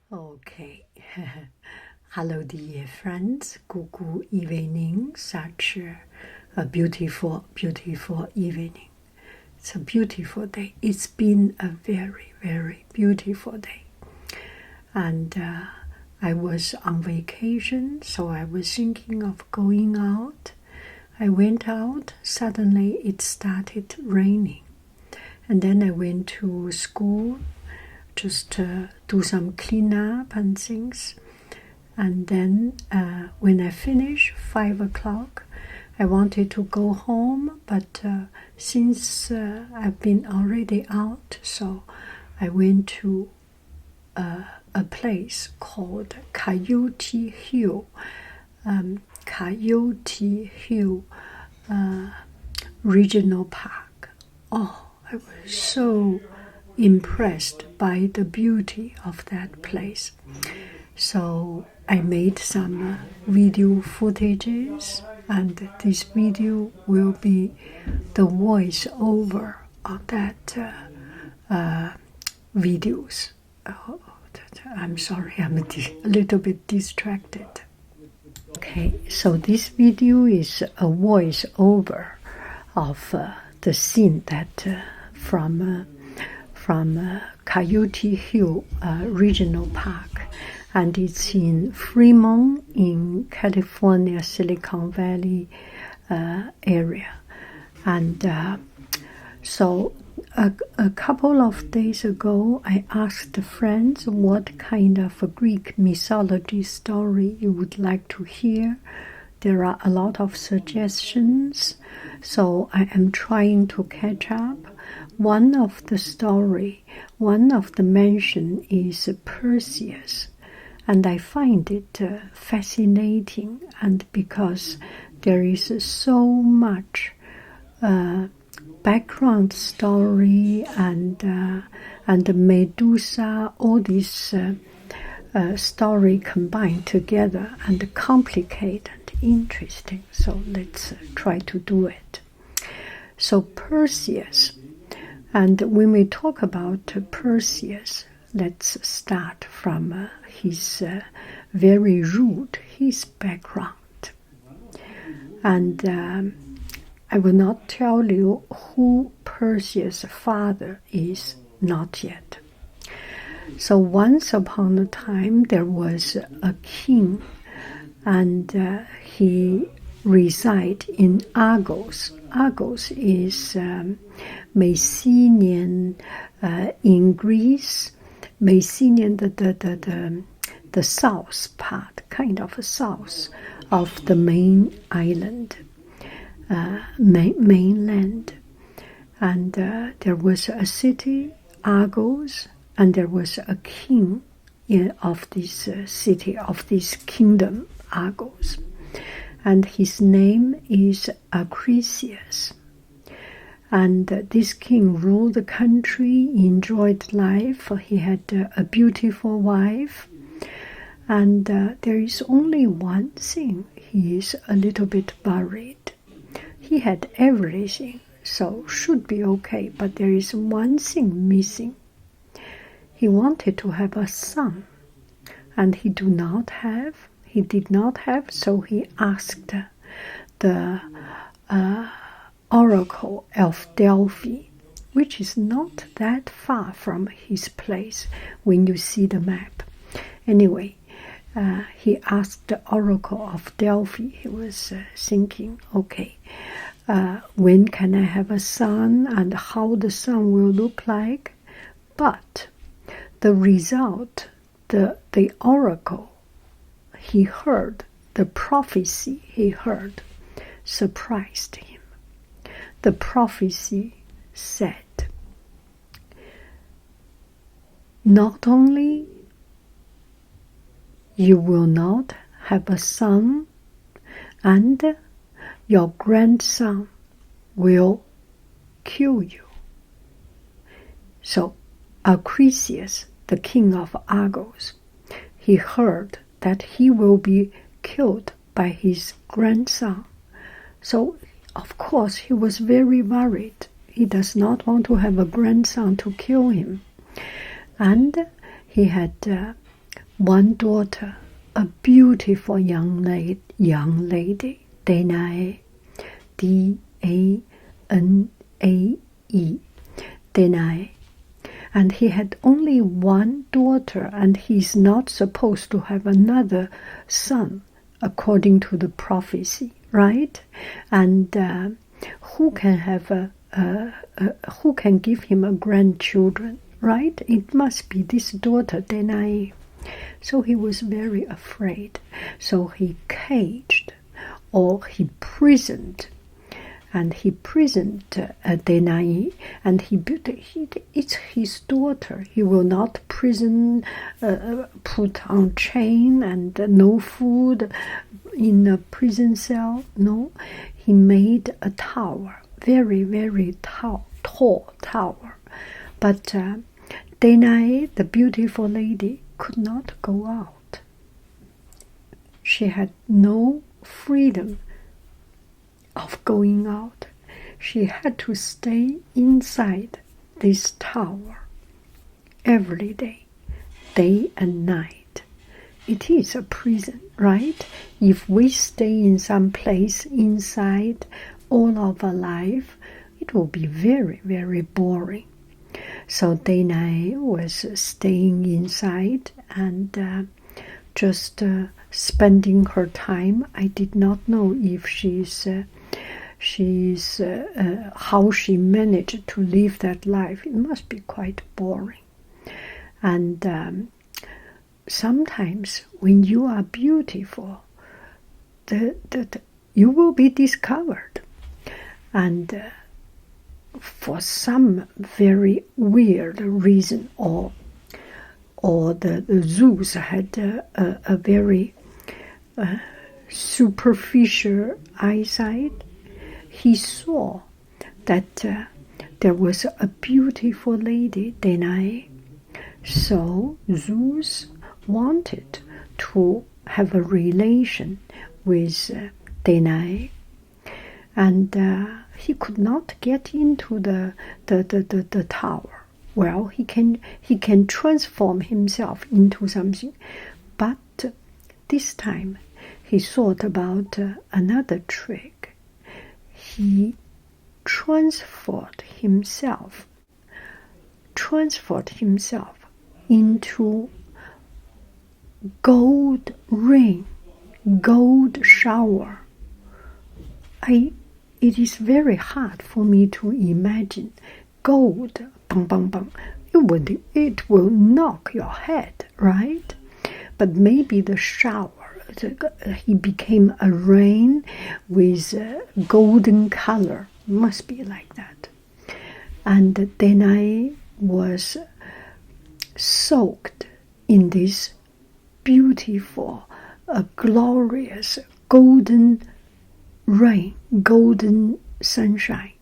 Okay. Hello, dear friends. Good evening. Such a beautiful, beautiful evening. It's a beautiful day. It's been a very, very beautiful day. And I was on vacation, so I was thinking of going out. I went out, suddenly it started raining. And then I went to school just to do some cleanup and things. And then when I finished, 5 o'clock, I wanted to go home, but since I've been already out, so I went to a place called Coyote Hill. Coyote Hill Regional Park. Oh, I was so impressed by the beauty of that place. So I made some video footages, and this video will be the voice over of that videos. Oh, I'm sorry, I'm a little bit distracted. Okay, so this video is a voice over of the scene that from Coyote Hill Regional Park, and it's in Fremont in California, Silicon Valley area. And so a couple of days ago, I asked friends what kind of a Greek mythology story you would like to hear. There are a lot of suggestions, so I am trying to catch up. One of the mention is Perseus, and I find it fascinating, and because there is so much background story and Medusa, all this story combined together and complicated and interesting. So let's try to do it. So Perseus, and when we talk about Perseus, let's start from his very root, his background. And I will not tell you who Perseus' father is, not yet. So once upon a time, there was a king, and he resided in Argos. Argos is Mycenaean in Greece. Mycenaean, the south part, kind of south of the main island, mainland. And there was a city, Argos, and there was a king of this city, of this kingdom, Argos. And his name is Acrisius. And this king ruled the country, enjoyed life. He had a beautiful wife. And there is only one thing. He is a little bit worried. He had everything, so should be okay. But there is one thing missing. He wanted to have a son, and he did not have, so he asked the oracle of Delphi, which is not that far from his place when you see the map. Anyway, he asked the oracle of Delphi. He was thinking, okay, when can I have a son and how the son will look like? But the result, the oracle he heard, the prophecy he heard, surprised him. The prophecy said, not only you will not have a son, and your grandson will kill you. So Acrisius, the king of Argos, he heard that he will be killed by his grandson. So, of course, he was very worried. He does not want to have a grandson to kill him. And he had one daughter, a beautiful young lady, Danae, Danae, Danae. And he had only one daughter, and he's not supposed to have another son, according to the prophecy, right? And who can have who can give him a grandchildren, right? It must be this daughter, Danae. So he was very afraid. So he caged, or he imprisoned, and he imprisoned Danae, and it's his daughter. He will not prison, put on chain, and no food in a prison cell. No, he made a tower, very, very tall tower. But Danae, the beautiful lady, could not go out. She had no freedom of going out. She had to stay inside this tower every day, day and night. It is a prison, right? If we stay in some place inside all of our life, it will be very, very boring. So Danae was staying inside and just spending her time. I did not know if how she managed to live that life. It must be quite boring. And sometimes when you are beautiful, you will be discovered. And for some very weird reason, or the Zeus had a very superficial eyesight, he saw that there was a beautiful lady, Danae. So Zeus wanted to have a relation with Danae, and he could not get into the tower. Well, he can transform himself into something, but this time he thought about another trick. He transferred himself into gold rain, gold shower. It is very hard for me to imagine gold, bang, bang, bang. It will knock your head, right? But maybe the shower, he became a rain with golden color. Must be like that. And Danae was soaked in this beautiful, glorious, golden rain, golden sunshine.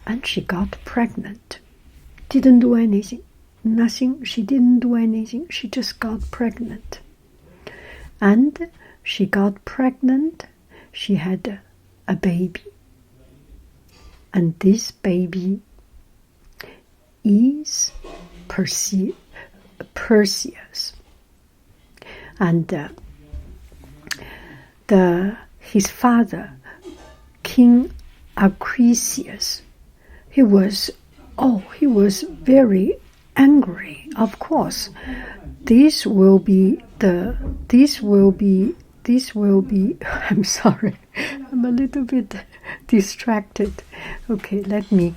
And she got pregnant. Didn't do anything. Nothing. She didn't do anything. She just got pregnant. And she got pregnant. She had a baby. And this baby is Perseus. And his father, King Acrisius, he was very angry. Of course, this will be. I'm sorry, I'm a little bit distracted. Okay, let me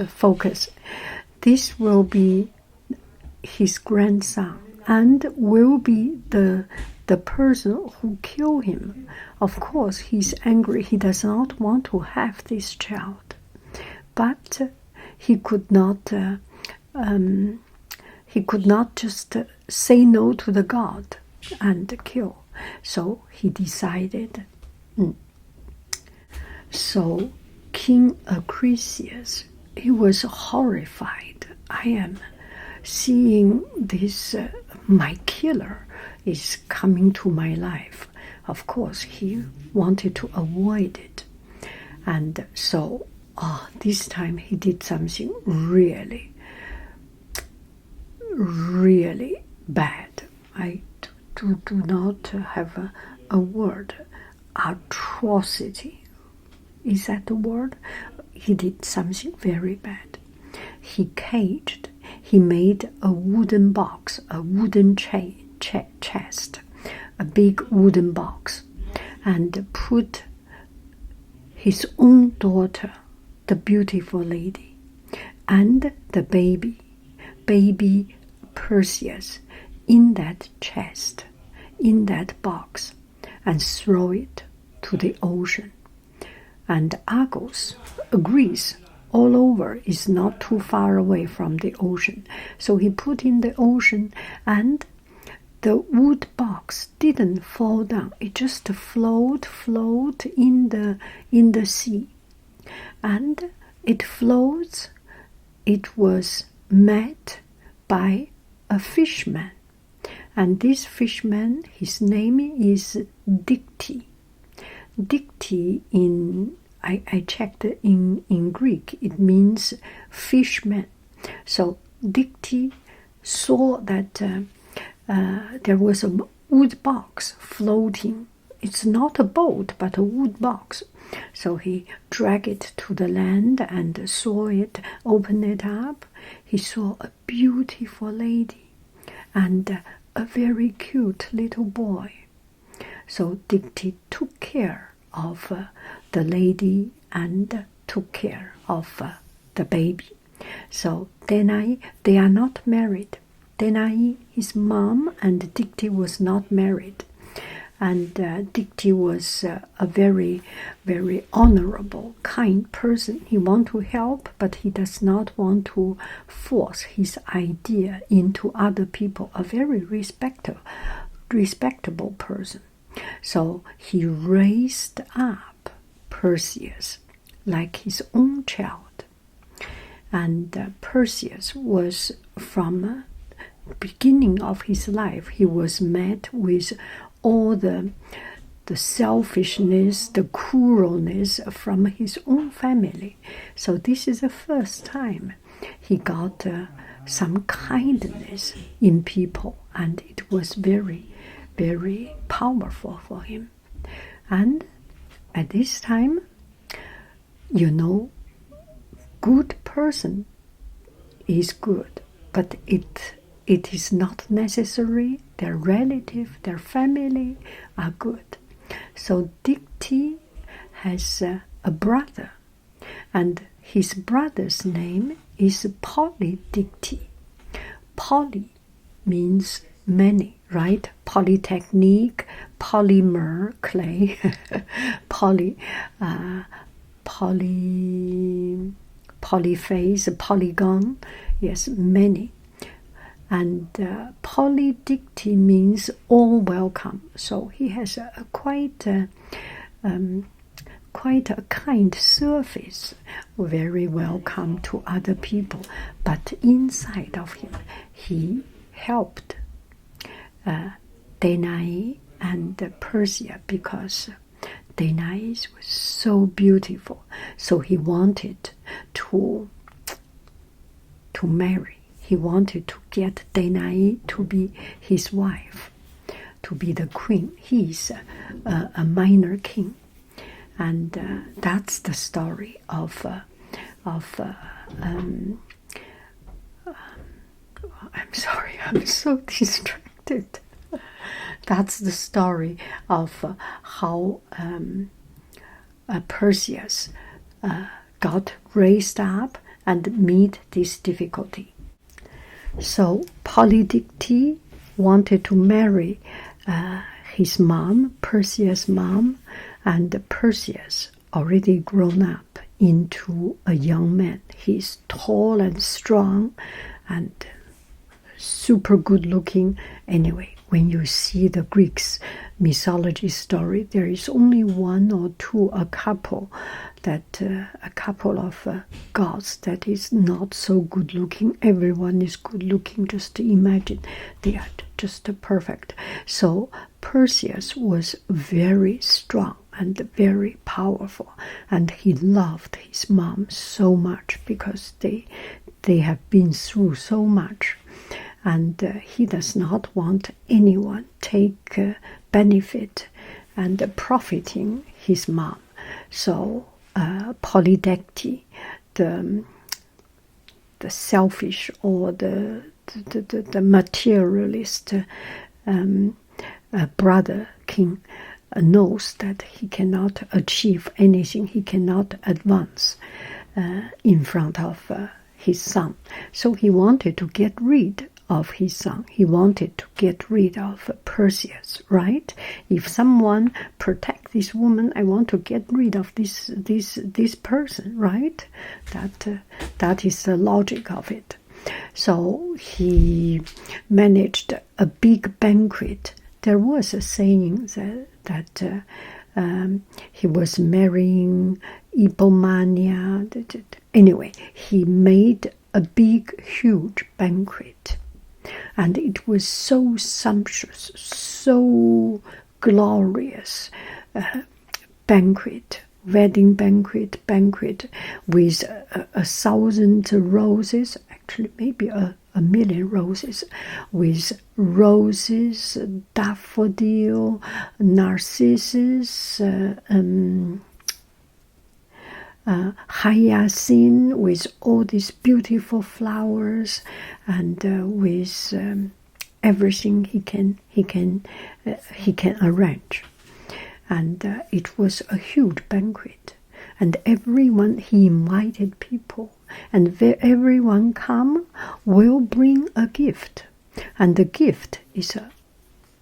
focus. This will be his grandson, and will be the person who killed him. Of course, he's angry. He does not want to have this child, but he could not just say no to the god and kill. So he decided. So King Acrisius, he was horrified. I am seeing this, my killer is coming to my life. Of course, he wanted to avoid it. And so this time he did something really, really bad. I do not have a word. Atrocity. Is that the word? He did something very bad. He made a wooden box, a wooden chest, a big wooden box, and put his own daughter, the beautiful lady, and the baby Perseus, in that chest, in that box, and throw it to the ocean. And Argos agrees. All over is not too far away from the ocean. So he put in the ocean, and the wood box didn't fall down. It just float in the sea. And it floats. It was met by a fisherman. And this fisherman, his name is Dictys. Dictys I checked in Greek, it means fishman. So Dictys saw that there was a wood box floating. It's not a boat, but a wood box. So he dragged it to the land and saw it, opened it up. He saw a beautiful lady and a very cute little boy. So Dictys took care of the lady and took care of the baby. So Danae, they are not married. Danae, his mom, and Dictys was not married. And Dictys was a very, very honorable, kind person. He wants to help, but he does not want to force his idea into other people. A very respectable person. So he raised up Perseus like his own child. And Perseus was, from the beginning of his life, he was met with all the selfishness, the cruelness from his own family. So this is the first time he got some kindness in people, and it was very, very powerful for him. And at this time, good person is good, but it is not necessary their relative, their family are good. So Dictys has a brother, and his brother's name is Polydictys. Poly means many, right? Polytechnique, polymer, clay, polyphase, polygon, yes, many. And Polydictys means all welcome. So he has quite a kind surface, very welcome to other people. But inside of him, he helped Danae and Perseus, because Danae was so beautiful. So he wanted to marry. He wanted to get Danae to be his wife, to be the queen. He is a minor king. And that's the story of I'm sorry, I'm so distracted. That's the story of how Perseus got raised up and meet this difficulty. So Polydictys wanted to marry his mom, Perseus' mom, and Perseus already grown up into a young man. He's tall and strong and super good looking. Anyway, when you see the Greeks mythology story, there is only one or two, a couple of gods that is not so good looking. Everyone is good looking. Just imagine, they are just perfect. So Perseus was very strong and very powerful, and he loved his mom so much because they have been through so much. and he does not want anyone take benefit and profiting his mom. So Polydectes, the selfish or the materialist brother king, knows that he cannot achieve anything, he cannot advance in front of his son. So he wanted to get rid of his son. He wanted to get rid of Perseus, right? If someone protect this woman, I want to get rid of this person, right? That is the logic of it. So he managed a big banquet. There was a saying that he was marrying Hippomania. Anyway, he made a big, huge banquet. And it was so sumptuous, so glorious banquet, wedding banquet with 1,000 roses, actually maybe a million roses, with roses, daffodil, narcissus, hyacinth, with all these beautiful flowers, and with everything he can arrange. And it was a huge banquet, and everyone, he invited people, and everyone come will bring a gift, and the gift is a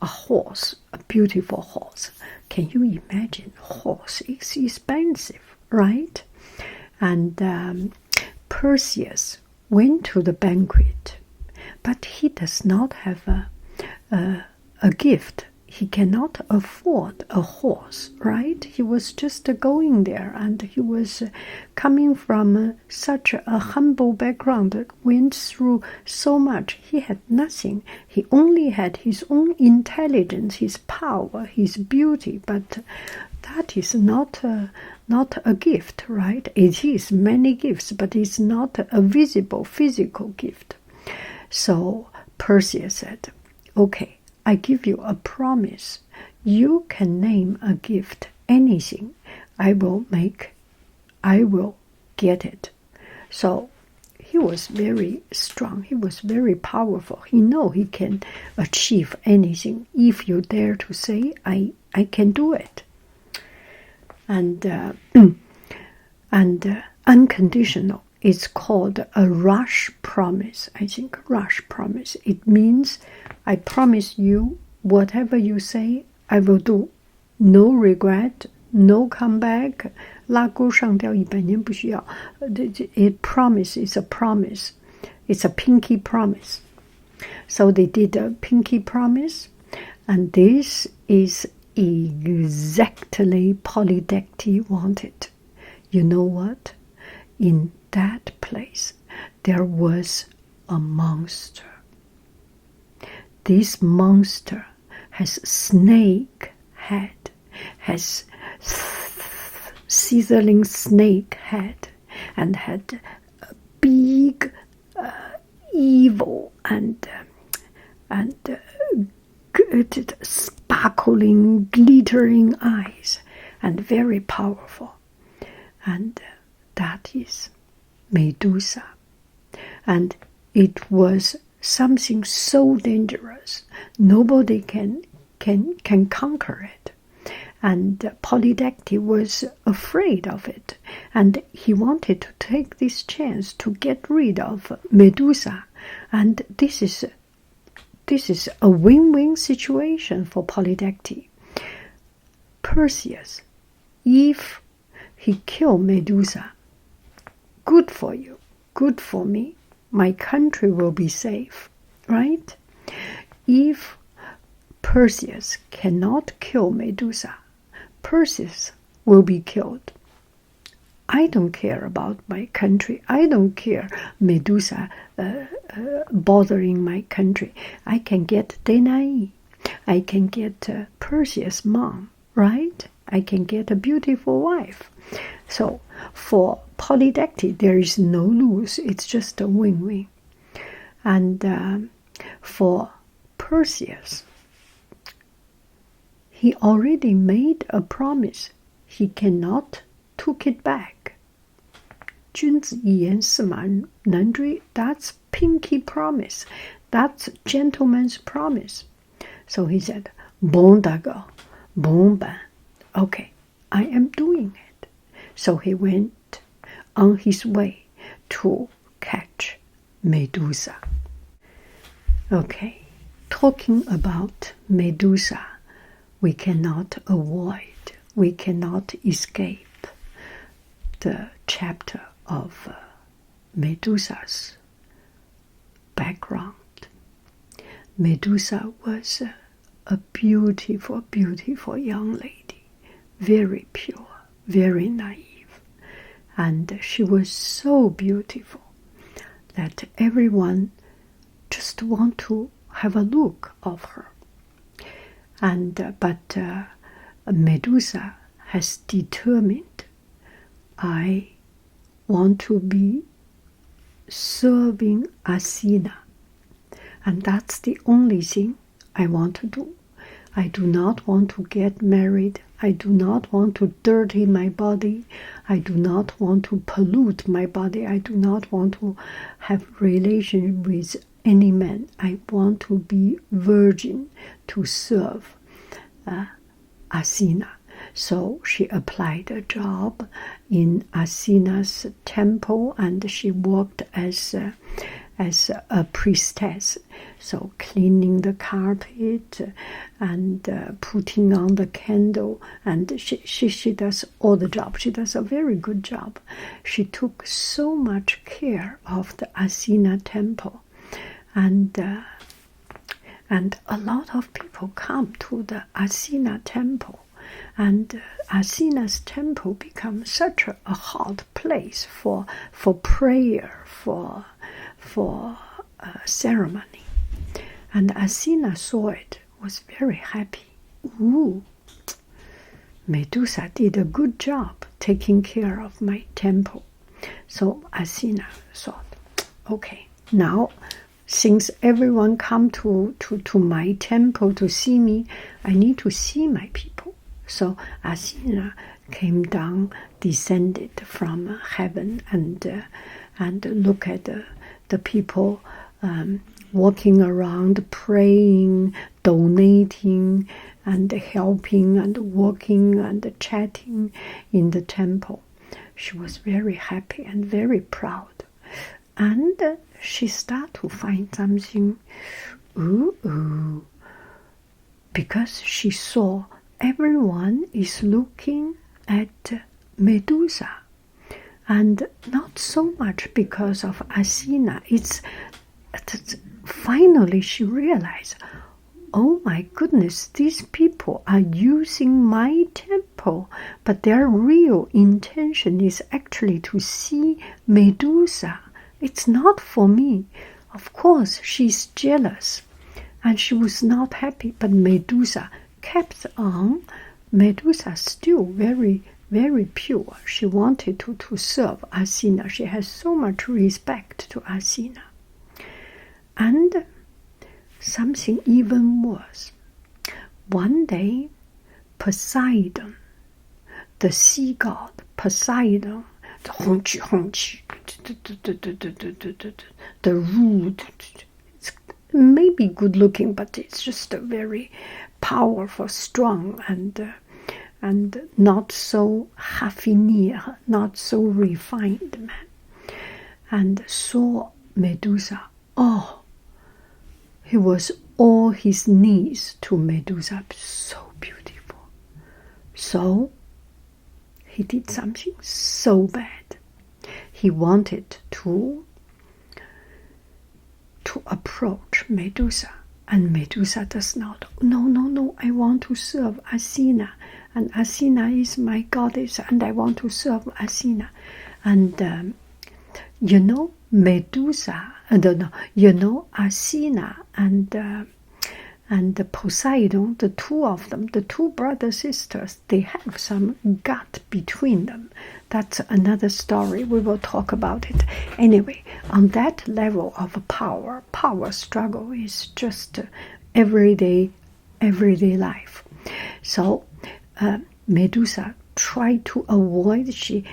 horse, a beautiful horse. Can you imagine? Horse is expensive, right? And Perseus went to the banquet, but he does not have a gift. He cannot afford a horse, right? He was just going there, and he was coming from such a humble background, went through so much. He had nothing. He only had his own intelligence, his power, his beauty, but that is not a gift, right? It is many gifts, but it's not a visible, physical gift. So Perseus said, okay, I give you a promise. You can name a gift, anything. I will get it. So he was very strong. He was very powerful. He know he can achieve anything. If you dare to say, I can do it. And unconditional. It's called a rush promise. I think rush promise. It means I promise you whatever you say, I will do. No regret, no comeback. 拉钩上吊100年不需要。It promise is a promise. It's a pinky promise. So they did a pinky promise, and this is exactly Polydectes wanted. You know what? In that place, there was a monster. This monster has snake head, has sizzling snake head, and had a big, evil and sparkling, glittering eyes, and very powerful. And that is Medusa. And it was something so dangerous, nobody can conquer it. And Polydectes was afraid of it, and he wanted to take this chance to get rid of Medusa. And this is a win-win situation for Polydectes. Perseus, if he killed Medusa, good for you, good for me. My country will be safe, right? If Perseus cannot kill Medusa, Perseus will be killed. I don't care about my country. I don't care Medusa bothering my country. I can get Danae. I can get Perseus' mom, right? I can get a beautiful wife. So for Polydectes, there is no lose. It's just a win-win. And for Perseus, he already made a promise. He cannot take it back. 君子一言，驷马难追. That's pinky promise. That's gentleman's promise. So he said, Bon d'accord, bon ben. Okay, I am doing it. So he went on his way to catch Medusa. Okay, talking about Medusa, we cannot avoid, we cannot escape the chapter of Medusa's background. Medusa was a beautiful, beautiful young lady, very pure, very naive, and she was so beautiful that everyone just want to have a look of her. And but Medusa has determined, I want to be serving Athena, and that's the only thing I want to do. I do not want to get married. I do not want to dirty my body. I do not want to pollute my body. I do not want to have relation with any man. I want to be virgin to serve Athena. So she applied a job in Athena's temple, and she worked as a priestess, so cleaning the carpet and putting on the candle, and she does all the job. She does a very good job. She took so much care of the Athena temple, and a lot of people come to the Athena temple, and Athena's temple becomes such a hot place for prayer, for ceremony. And Athena saw it, was very happy. Ooh, Medusa did a good job taking care of my temple. So Athena thought, okay, now since everyone come to my temple to see me, I need to see my people. So Athena came down, descended from heaven, and look at the people walking around, praying, donating, and helping, and working, and chatting in the temple. She was very happy and very proud. And she started to find something, because she saw everyone is looking at Medusa. And not so much because of Athena. It's finally she realized, oh my goodness, these people are using my temple, but their real intention is actually to see Medusa. It's not for me. Of course, she's jealous, and she was not happy, but Medusa kept on. Medusa still very, very pure. She wanted to serve Athena. She has so much respect to Athena. And something even worse. One day, Poseidon, the sea god, Poseidon, the rude, it's maybe good looking, but it's just a very powerful, strong, and not so raffiné, not so refined man, and saw Medusa. Oh, he was all his knees to Medusa, so beautiful. So he did something so bad. He wanted to approach Medusa, and Medusa does not. No, I want to serve Athena, and Athena is my goddess, and I want to serve Athena. And Medusa, Athena And the Poseidon, the two of them, the two brother sisters, they have some gut between them. That's another story. We will talk about it. Anyway, on that level of power struggle is just everyday life. So Medusa tried to avoid. She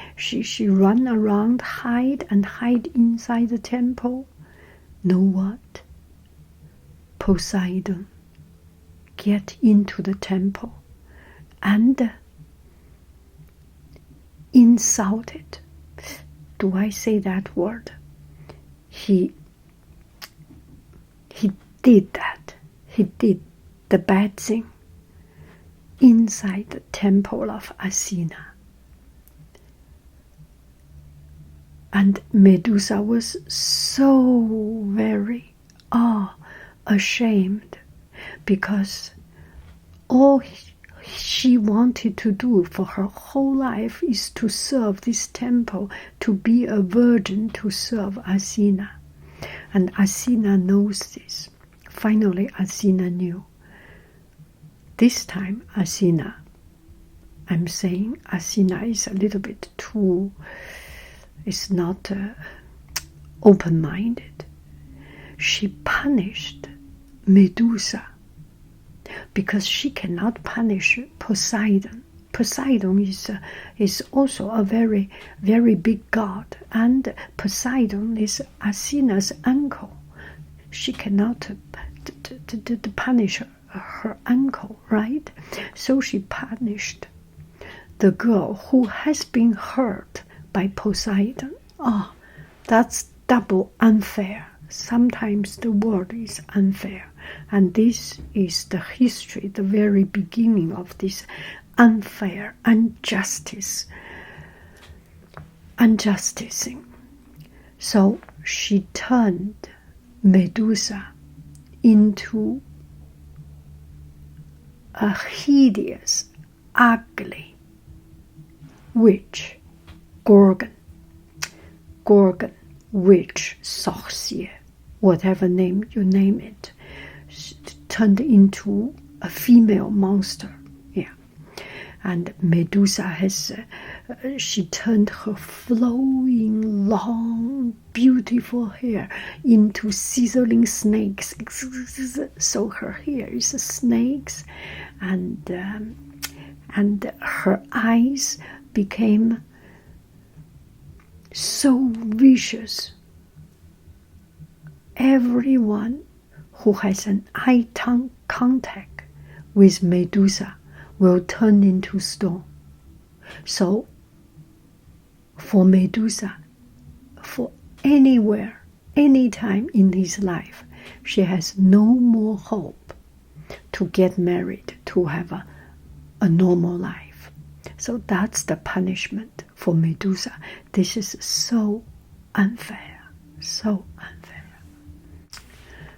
run around, hide inside the temple. Know what? Poseidon get into the temple and insulted. Do I say that word? He did that. He did the bad thing inside the temple of Athena. And Medusa was so very ashamed, because all she wanted to do for her whole life is to serve this temple, to be a virgin, to serve Athena. And Athena knows this. Finally, Athena knew. This time, Athena, I'm saying Athena is a little bit too, is not open-minded. She punished Medusa because she cannot punish Poseidon. Poseidon is also a very, very big god, and Poseidon is Athena's uncle. She cannot punish her uncle, right? So she punished the girl who has been hurt by Poseidon. Oh, that's double unfair. Sometimes the world is unfair, and this is the history, the very beginning of this unfair injusticing. So she turned Medusa into a hideous, ugly witch, Gorgon, witch, sorcier, whatever name you name it, turned into a female monster. Yeah. And Medusa has, she turned her flowing, long, beautiful hair into sizzling snakes. So her hair is snakes, and her eyes became so vicious. Everyone who has an eye-tongue contact with Medusa will turn into stone. So for Medusa, for anywhere, anytime in his life, she has no more hope to get married, to have a normal life. So that's the punishment for Medusa. This is so unfair, so unfair.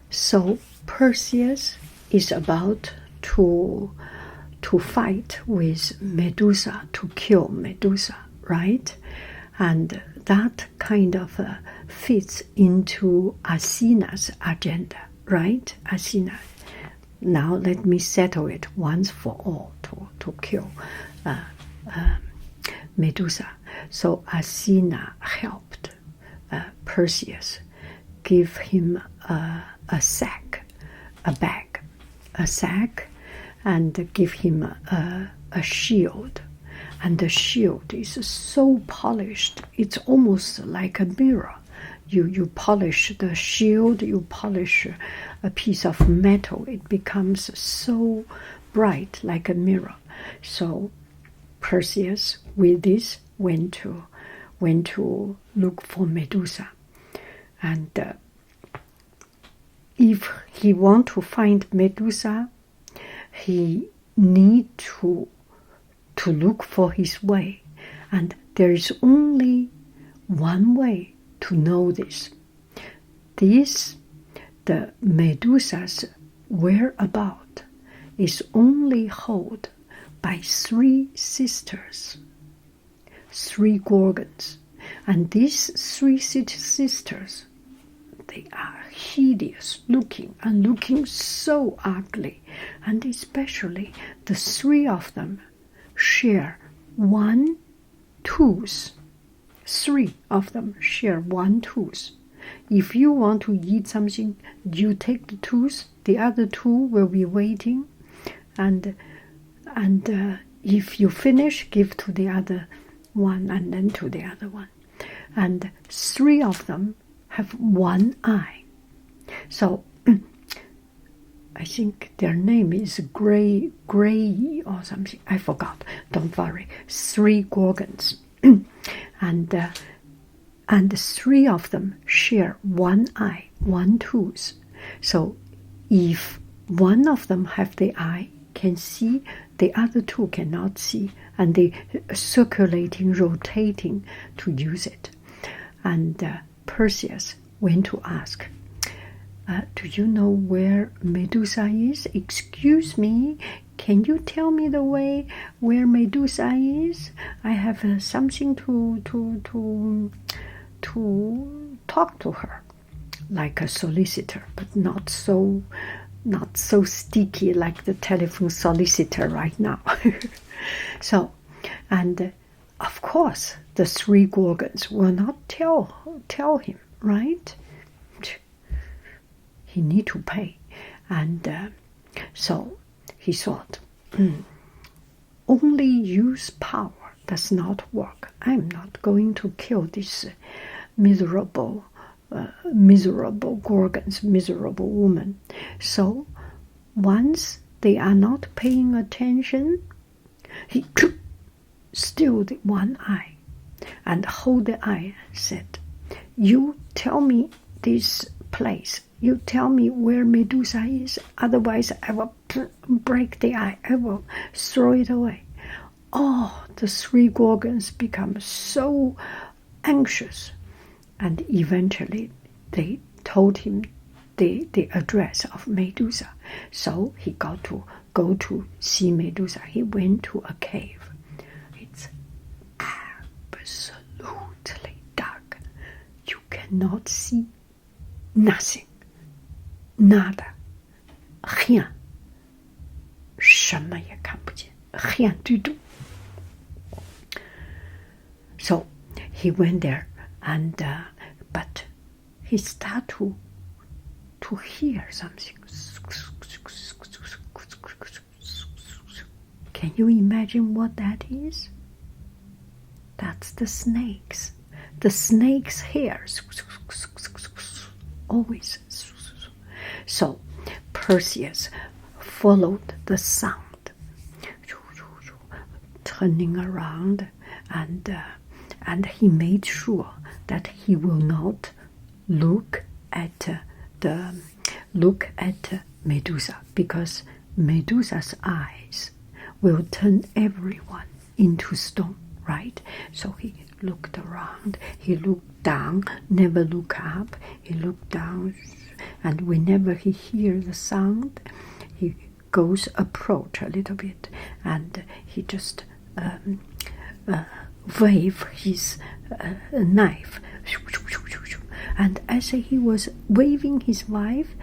So Perseus is about to fight with Medusa, to kill Medusa, right? And that kind of fits into Athena's agenda, right? Athena, now let me settle it once for all, to kill Medusa. So Athena helped Perseus, give him a sack, and give him a shield. And the shield is so polished, it's almost like a mirror. You polish the shield, you polish a piece of metal, it becomes so bright like a mirror. So Perseus, with this, went to look for Medusa. And if he want to find Medusa, he need to look for his way. And there is only one way to know this. The Medusa's whereabout is only held by 3 sisters, 3 Gorgons. And these 3 sisters, they are hideous looking and looking so ugly. And especially the three of them share one tooth. Three of them share one tooth. If you want to eat something, you take the tooth, the other two will be waiting, and if you finish, give to the other one and then to the other one. And three of them have one eye. So I think their name is Gray or something. I forgot. Don't worry. Three Gorgons. And three of them share one eye, one tooth. So if one of them have the eye, can see, the other two cannot see, and they circulating, rotating to use it. And Perseus went to ask, do you know where Medusa is? Excuse me, can you tell me the way where Medusa is? I have something to talk to her, like a solicitor, but not so sticky like the telephone solicitor right now. So, and of course, the three Gorgons will not tell him, right? He need to pay, and so he thought, only use power does not work. I'm not going to kill this miserable Gorgons, miserable woman. So once they are not paying attention, he steal the one eye and hold the eye and said, you tell me this place, you tell me where Medusa is, otherwise I will break the eye, I will throw it away. Oh, the three Gorgons become so anxious, and eventually they told him the address of Medusa. So he got to go to see Medusa. He went to a cave. It's absolutely dark. You cannot see nothing. Nada. Rien. 什么也看不见. Rien du tout. So he went there, and but he started to hear something. Can you imagine what that is? That's the snakes. The snakes' hairs. Always. So Perseus followed the sound, turning around, and he made sure that he will not look at Medusa, because Medusa's eyes will turn everyone into stone, right? So he looked around, he looked down, never look up, he looked down, and whenever he hears the sound, he goes approach a little bit, and he just wave his knife. And as he was waving his knife,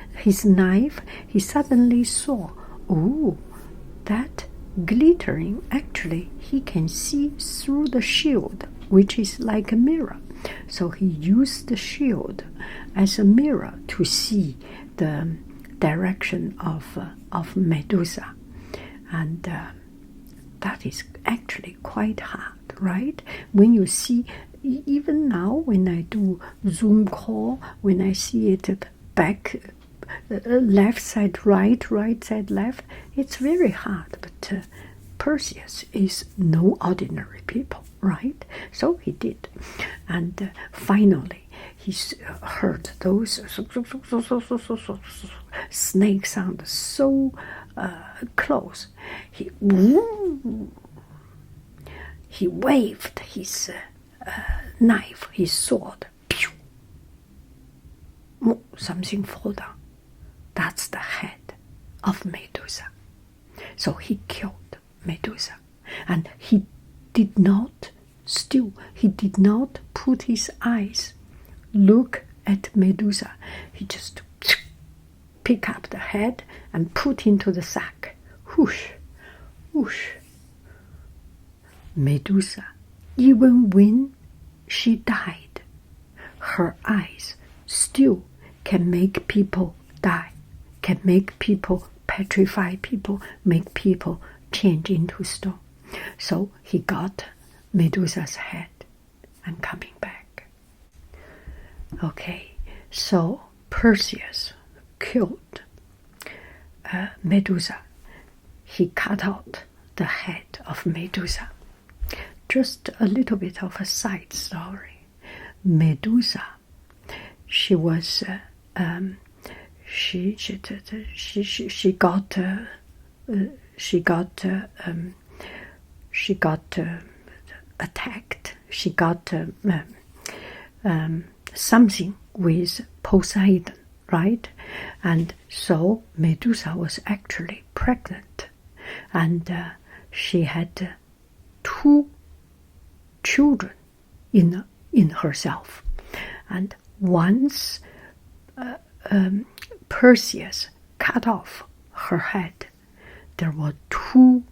he suddenly saw, oh, that glittering, actually he can see through the shield, which is like a mirror. So he used the shield as a mirror to see the direction of Medusa. And that is actually quite hard, right? When you see, even now when I do Zoom call, when I see it back, left side right, right side left, it's very hard. But Perseus is no ordinary people, right? So he did. And finally, he heard those snake sound so close. He waved his knife, his sword. Pew! Something fall down. That's the head of Medusa. So he killed Medusa, and he did not put his eyes look at Medusa. He just pick up the head and put into the sack. Whoosh, whoosh. Medusa, even when she died, her eyes still can make people die, can make people petrify people, make people change into stone. So he got Medusa's head and coming back. Okay, so Perseus killed Medusa. He cut out the head of Medusa. Just a little bit of a side story. Medusa, she was she got attacked. She got something with Poseidon, right? And so Medusa was actually pregnant, and she had 2 children in herself. And once Perseus cut off her head, there were 2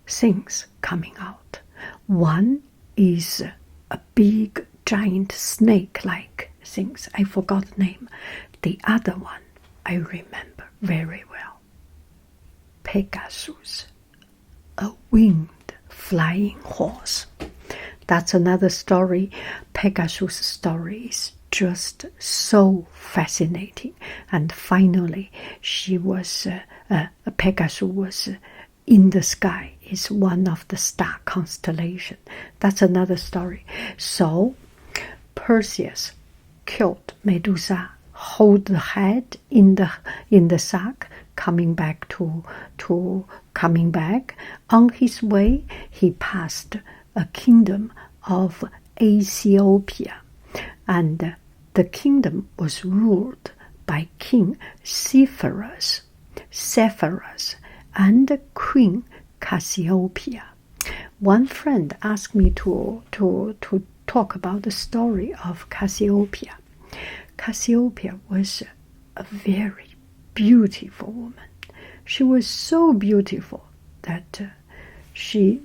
things coming out. One is a big giant snake-like things. I forgot the name. The other one I remember very well. Pegasus, a winged flying horse. That's another story. Pegasus' story is just so fascinating. And finally, she was Pegasus was in the sky. Is one of the star constellation. That's another story. So Perseus killed Medusa, hold the head in the sack, coming back. On his way, he passed a kingdom of Ethiopia, and the kingdom was ruled by King Seriphos and Queen Cassiopeia. One friend asked me to talk about the story of Cassiopeia. Cassiopeia was a very beautiful woman. She was so beautiful that she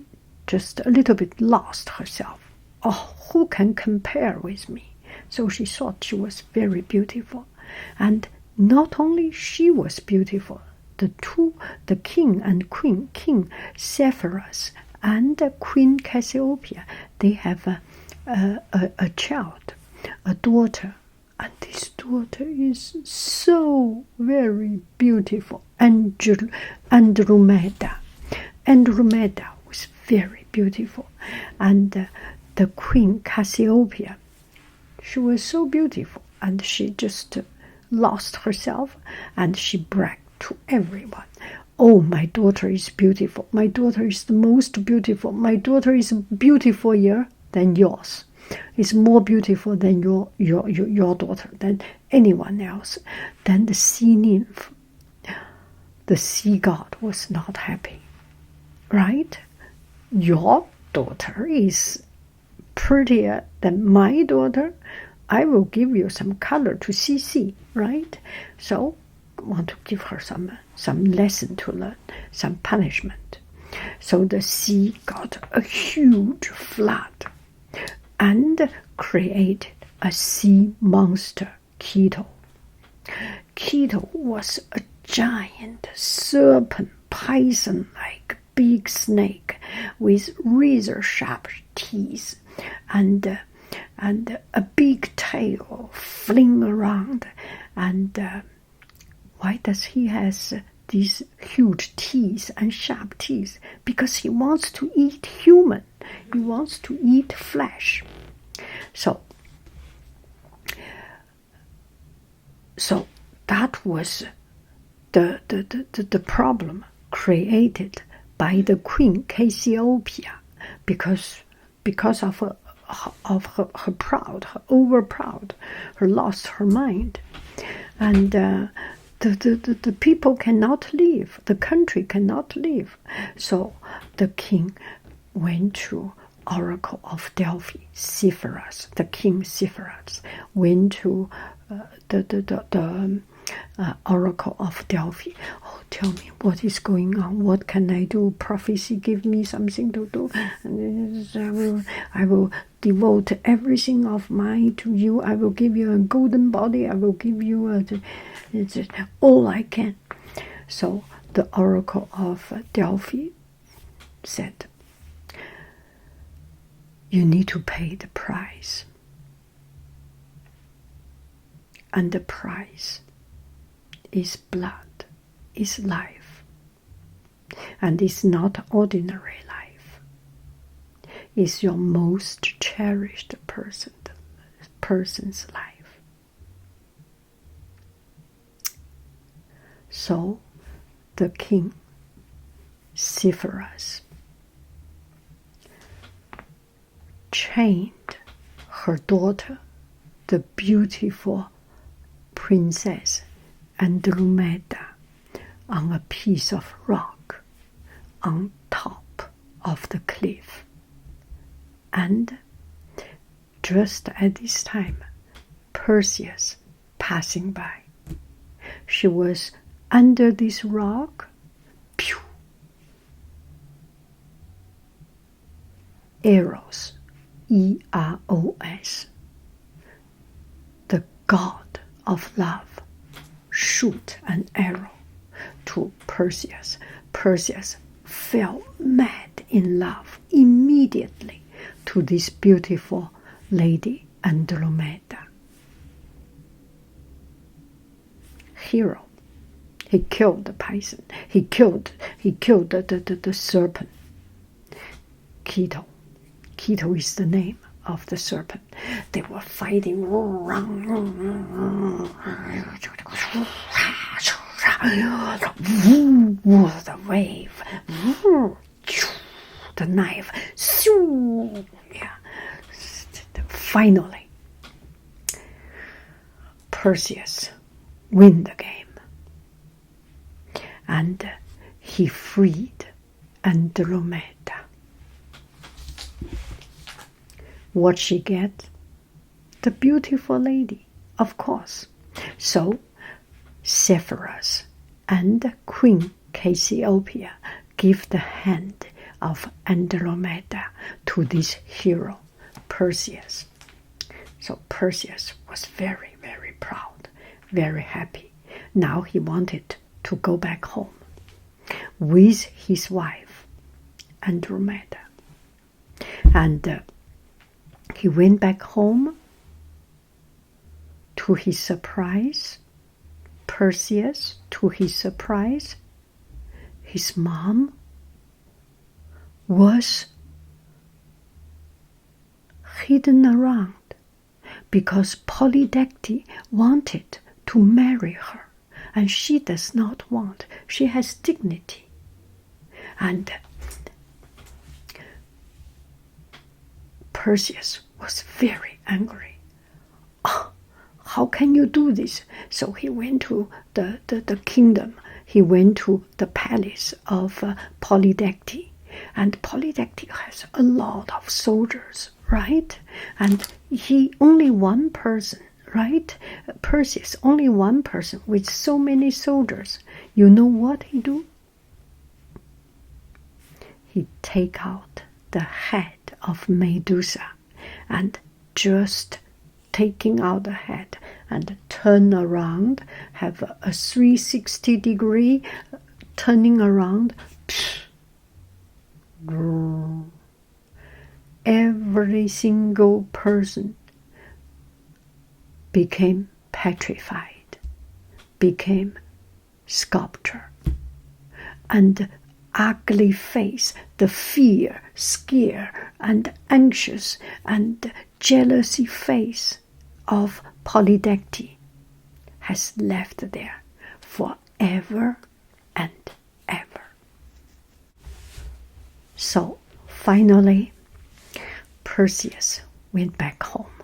just a little bit lost herself. Oh, who can compare with me? So she thought she was very beautiful. And not only she was beautiful, the king and queen, King Seriphos and Queen Cassiopeia, they have a child, a daughter, and this daughter is so very beautiful. Andromeda was very beautiful, and the Queen Cassiopeia, she was so beautiful, and she just lost herself, and she bragged to everyone, "Oh, my daughter is beautiful. My daughter is the most beautiful. My daughter is beautifuler than yours. Is more beautiful than your daughter, than anyone else." Then the sea nymph, the sea god, was not happy. Right? Your daughter is prettier than my daughter. I will give you some color to see, right? So want to give her some lesson to learn, some punishment. So the sea got a huge flood and created a sea monster, Keto. Keto was a giant serpent, python-like big snake with razor-sharp teeth and a big tail fling around. And why does he has these huge teeth and sharp teeth? Because he wants to eat human. He wants to eat flesh. So that was the problem created by the Queen Cassiopeia, because of her proud, her over proud, her lost her mind, and the people cannot live, the country cannot live. So the king went to oracle of Delphi, Seriphos, the king Seriphos, went to the oracle of Delphi. Oh, tell me what is going on. What can I do? Prophecy, give me something to do. And I will devote everything of mine to you. I will give you a golden body. I will give you all I can. So the oracle of Delphi said, you need to pay the price. And the price is blood, is life. And it's not ordinary life. It's your most cherished person's life. So the king, Seriphos, chained her daughter, the beautiful Princess Andromeda, on a piece of rock on top of the cliff. And just at this time, Perseus passing by. She was under this rock. Pew! Eros, E-R-O-S, the god of love, shoot an arrow to Perseus. Perseus fell mad in love immediately to this beautiful lady Andromeda. Hero. He killed the python. He killed the serpent. Keto. Keto is the name of the serpent. They were fighting. The wave. The knife. Yeah. Finally, Perseus win the game. And he freed Andromeda. What she get? The beautiful lady, of course. So Seriphos and Queen Cassiopeia give the hand of Andromeda to this hero, Perseus. So Perseus was very, very proud, very happy. Now he wanted to go back home with his wife, Andromeda. And he went back home. To his surprise, Perseus, to his surprise, his mom was hidden around because Polydectes wanted to marry her. And she does not want. She has dignity. And Perseus was very angry. Oh, how can you do this? So he went to the kingdom. He went to the palace of Polydectes. And Polydectes has a lot of soldiers, right? And he only one person. Right? Perseus, only one person with so many soldiers. You know what he do? He take out the head of Medusa and just taking out the head and turn around, have a 360-degree turning around. Every single person became petrified, became sculpture. And ugly face, the fear, scare, and anxious and jealousy face of Polydectes has left there forever and ever. So finally, Perseus went back home.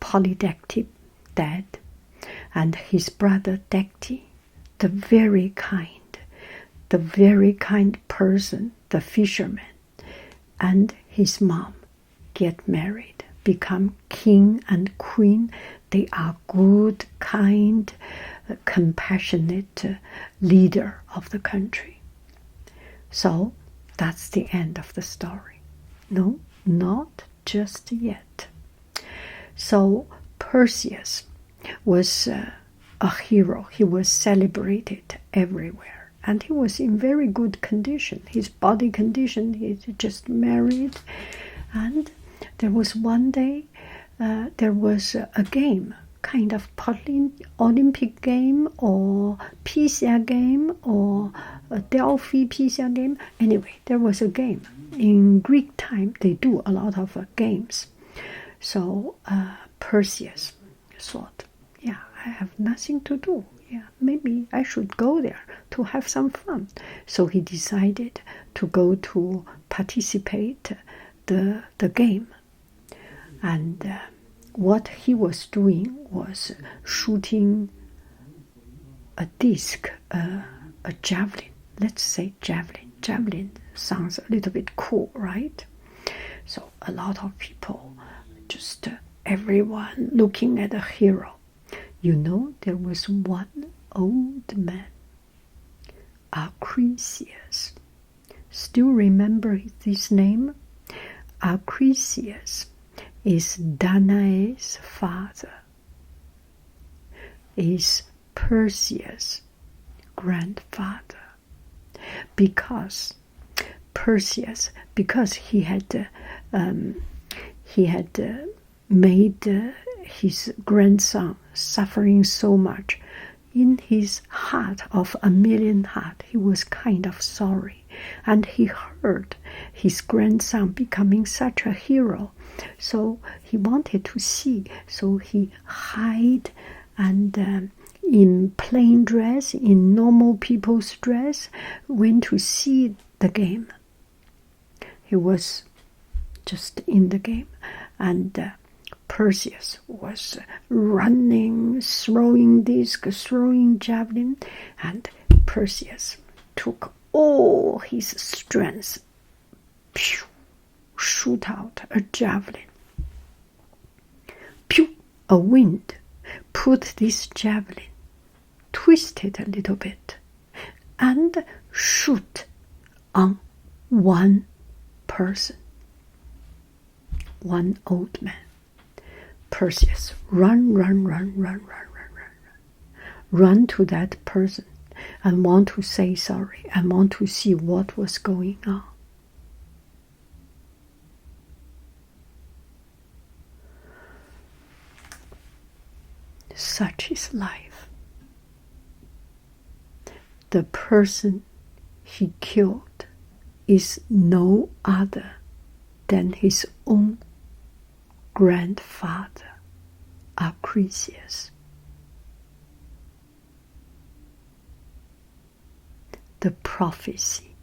Polydectes dead, and his brother Dectes, the very kind person, the fisherman, and his mom get married, become king and queen. They are good, kind, compassionate leader of the country. So that's the end of the story. No, not just yet. So Perseus was a hero. He was celebrated everywhere, and he was in very good condition. His body condition, he just married. And there was one day, there was a game, kind of Olympic game or Pisa game or a Delphi Pisa game. Anyway, there was a game. In Greek time, they do a lot of games. So Perseus thought, yeah, I have nothing to do. Yeah, maybe I should go there to have some fun. So he decided to go to participate the game. And what he was doing was shooting a disc, a javelin. Let's say javelin. Javelin sounds a little bit cool, right? So a lot of people, just everyone looking at the hero. You know, there was one old man, Acrisius. Still remember this name? Acrisius is Danae's father, is Perseus' grandfather. Because Perseus, because he had made his grandson suffering so much, in his heart of a million heart, he was kind of sorry. And he heard his grandson becoming such a hero. So he wanted to see. So he hid and in plain dress, in normal people's dress, went to see the game. He was just in the game. And Perseus was running, throwing disc, throwing javelin, and Perseus took all his strength, shoot out a javelin. Pew, a wind put this javelin, twist it a little bit, and shoot on one person, one old man. Perseus, run to that person and want to say sorry and want to see what was going on. Such is life. The person he killed is no other than his own grandfather, Acrisius. The prophecy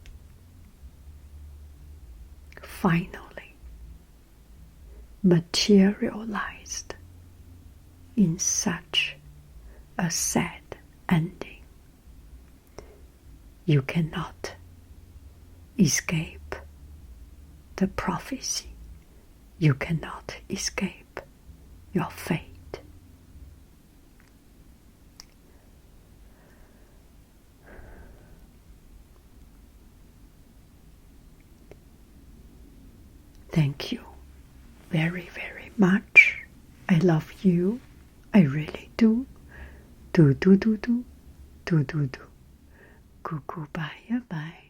finally materialized in such a sad ending. You cannot escape the prophecy. You cannot escape your fate. Thank you very, very much. I love you. I really do. Do. Goo bye bye.